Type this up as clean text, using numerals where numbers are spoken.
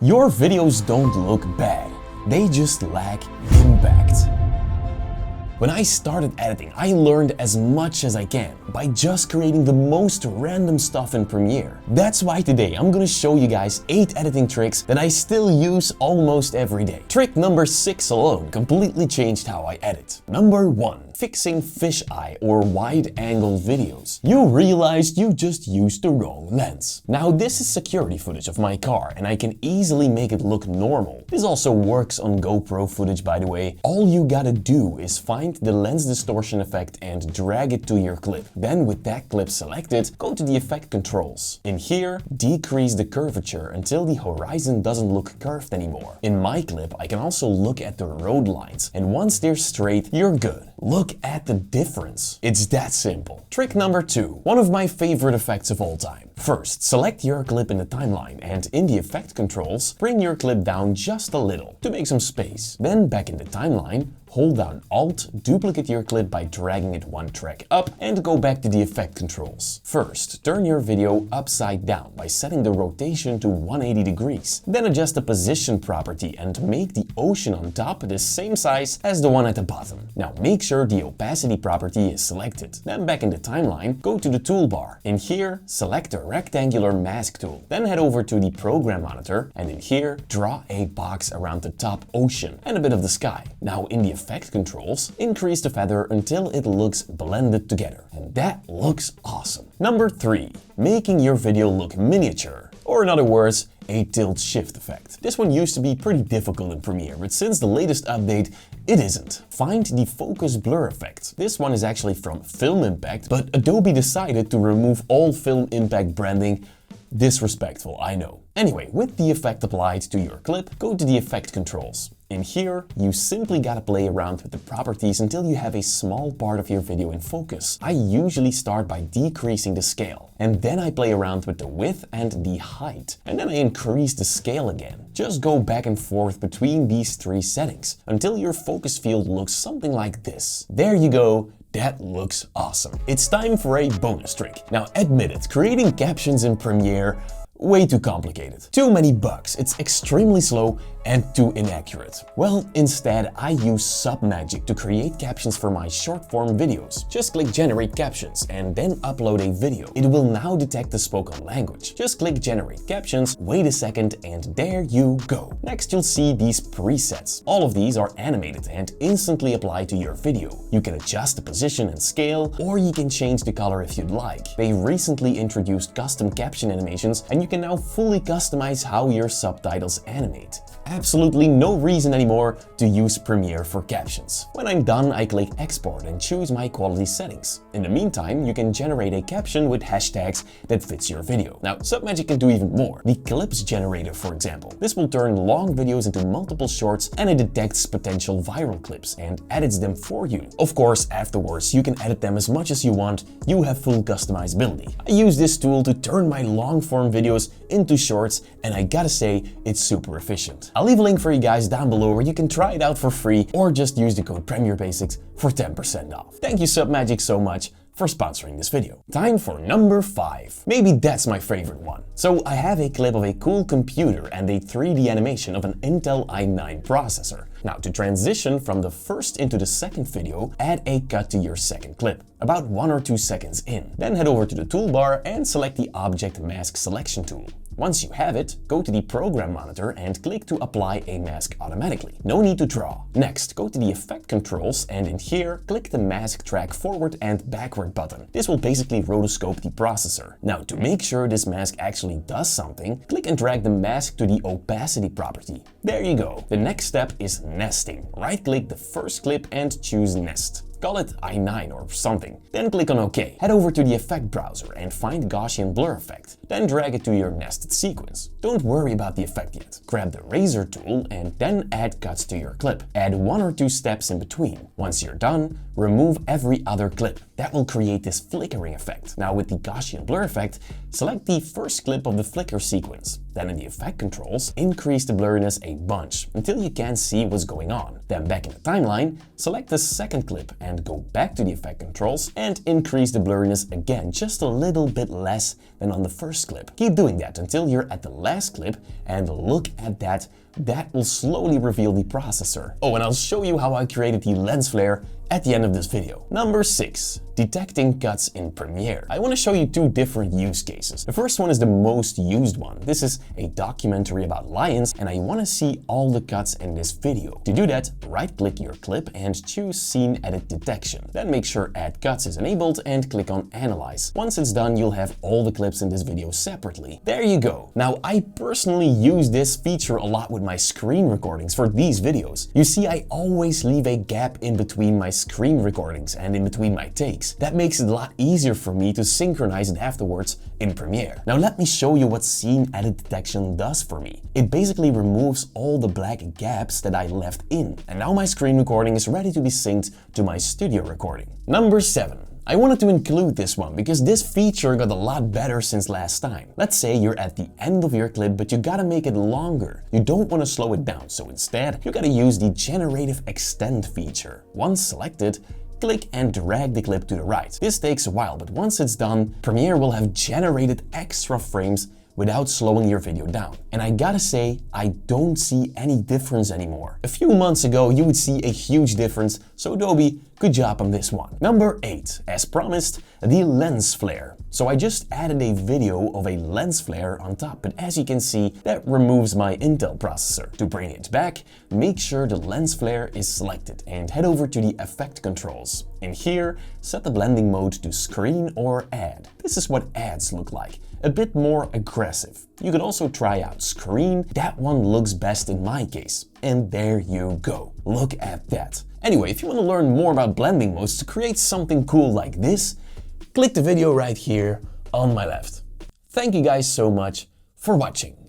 Your videos don't look bad, they just lack impact. When I started editing, I learned as much as I can by just creating the most random stuff in Premiere. That's why today I'm gonna show you guys 8 editing tricks that I still use almost every day. Trick number 6 alone completely changed how I edit. Number 1. Fixing fisheye or wide-angle videos. You realized you just used the wrong lens. Now this is security footage of my car and I can easily make it look normal. This also works on GoPro footage, by the way. All you gotta do is find the lens distortion effect and drag it to your clip. Then with that clip selected, go to the effect controls. In here, decrease the curvature until the horizon doesn't look curved anymore. In my clip, I can also look at the road lines, and once they're straight, you're good. Look at the difference. It's that simple. Trick number 2. One of my favorite effects of all time. First, select your clip in the timeline and in the effect controls, bring your clip down just a little to make some space. Then back in the timeline, hold down Alt, duplicate your clip by dragging it 1 track up and go back to the effect controls. First, turn your video upside down by setting the rotation to 180 degrees. Then adjust the position property and make the ocean on top the same size as the one at the bottom. Now make sure the opacity property is selected. Then back in the timeline, go to the toolbar. In here, select the rectangular mask tool. Then head over to the program monitor and in here, draw a box around the top ocean and a bit of the sky. Now in the effect controls, increase the feather until it looks blended together. And that looks awesome. Number 3. Making your video look miniature. Or in other words, a tilt shift effect. This one used to be pretty difficult in Premiere, but since the latest update, it isn't. Find the focus blur effect. This one is actually from Film Impact, but Adobe decided to remove all Film Impact branding. Disrespectful, I know. Anyway, with the effect applied to your clip, go to the effect controls. In here, you simply gotta play around with the properties until you have a small part of your video in focus. I usually start by decreasing the scale, and then I play around with the width and the height, and then I increase the scale again. Just go back and forth between these 3 settings until your focus field looks something like this. There you go. That looks awesome. It's time for a bonus trick. Now admit it, creating captions in Premiere, way too complicated. Too many bugs, it's extremely slow and too inaccurate. Well, instead I use SubMagic to create captions for my short form videos. Just click Generate Captions and then upload a video. It will now detect the spoken language. Just click Generate Captions, wait a second, and there you go. Next you'll see these presets. All of these are animated and instantly apply to your video. You can adjust the position and scale, or you can change the color if you'd like. They recently introduced custom caption animations and you can now fully customize how your subtitles animate. Absolutely no reason anymore to use Premiere for captions. When I'm done, I click Export and choose my quality settings. In the meantime, you can generate a caption with hashtags that fits your video. Now, SubMagic can do even more. The Clips Generative, for example. This will turn long videos into multiple shorts and it detects potential viral clips and edits them for you. Of course, afterwards, you can edit them as much as you want. You have full customizability. I use this tool to turn my long form videos into shorts and I gotta say, it's super efficient. I'll leave a link for you guys down below where you can try it out for free or just use the code PremiereBasics for 10% off. Thank you SubMagic so much for sponsoring this video. Time for number 5. Maybe that's my favorite one. So I have a clip of a cool computer and a 3D animation of an Intel i9 processor. Now to transition from the first into the second video, add a cut to your second clip, about 1 or 2 seconds in. Then head over to the toolbar and select the Object Mask Selection tool. Once you have it, go to the program monitor and click to apply a mask automatically. No need to draw. Next, go to the effect controls and in here, click the mask track forward and backward button. This will basically rotoscope the processor. Now to make sure this mask actually does something, click and drag the mask to the opacity property. There you go. The next step is nesting. Right click the first clip and choose Nest. Call it i9 or something. Then click on OK. Head over to the effect browser and find Gaussian blur effect. Then drag it to your nested sequence. Don't worry about the effect yet. Grab the razor tool and then add cuts to your clip. Add 1 or 2 steps in between. Once you're done, remove every other clip. that will create this flickering effect. Now with the Gaussian blur effect, select the first clip of the flicker sequence. Then in the effect controls, increase the blurriness a bunch until you can't see what's going on. Then back in the timeline, select the second clip and go back to the effect controls and increase the blurriness again just a little bit less than on the first clip. Keep doing that until you're at the last clip and look at that. That will slowly reveal the processor. Oh, and I'll show you how I created the lens flare at the end of this video. Number 6. Detecting cuts in Premiere. I want to show you two different use cases. The first one is the most used one. This is a documentary about lions and I want to see all the cuts in this video. To do that, right-click your clip and choose Scene Edit Detection. Then make sure Add Cuts is enabled and click on Analyze. Once it's done, you'll have all the clips in this video separately. There you go. Now, I personally use this feature a lot with my screen recordings for these videos. You see, I always leave a gap in between my screen recordings and in between my takes. That makes it a lot easier for me to synchronize it afterwards in Premiere. Now let me show you what Scene Edit Detection does for me. It basically removes all the black gaps that I left in. And now my screen recording is ready to be synced to my studio recording. Number 7. I wanted to include this one because this feature got a lot better since last time. Let's say you're at the end of your clip, but you gotta make it longer. You don't want to slow it down, so instead you gotta use the Generative Extend feature. Once selected, click and drag the clip to the right. This takes a while, but once it's done, Premiere will have generated extra frames without slowing your video down. And I gotta say, I don't see any difference anymore. A few months ago, you would see a huge difference, so Adobe, good job on this one. Number 8, as promised, the lens flare. So I just added a video of a lens flare on top, but as you can see, that removes my Intel processor. To bring it back, make sure the lens flare is selected and head over to the effect controls. In here, set the blending mode to screen or add. This is what ads look like, a bit more aggressive. You could also try out screen. That one looks best in my case. And there you go. Look at that. Anyway, if you want to learn more about blending modes to create something cool like this, click the video right here on my left. Thank you guys so much for watching.